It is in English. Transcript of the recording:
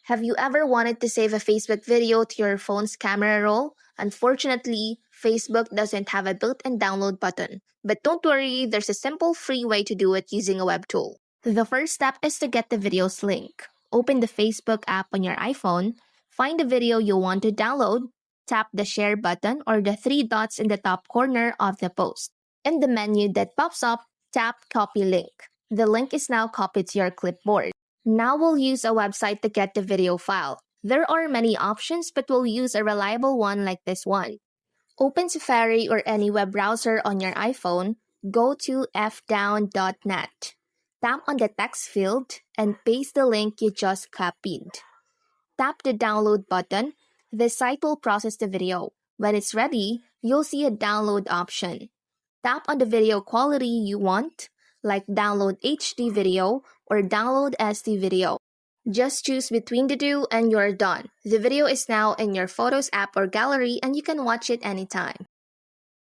Have you ever wanted to save a Facebook video to your phone's camera roll? Unfortunately, Facebook doesn't have a built-in download button. But don't worry, there's a simple free way to do it using a web tool. The first step is to get the video's link. Open the Facebook app on your iPhone, find the video you want to download, tap the share button or the three dots in the top corner of the post. In the menu that pops up, tap Copy Link. The link is now copied to your clipboard. Now we'll use a website to get the video file. There are many options, but we'll use a reliable one like this one. Open Safari or any web browser on your iPhone, go to fdown.net. Tap on the text field and paste the link you just copied. Tap the download button. The site will process the video. When it's ready, you'll see a download option. Tap on the video quality you want, like download HD video or download SD video. Just choose between the two and you're done. The video is now in your Photos app or gallery and you can watch it anytime.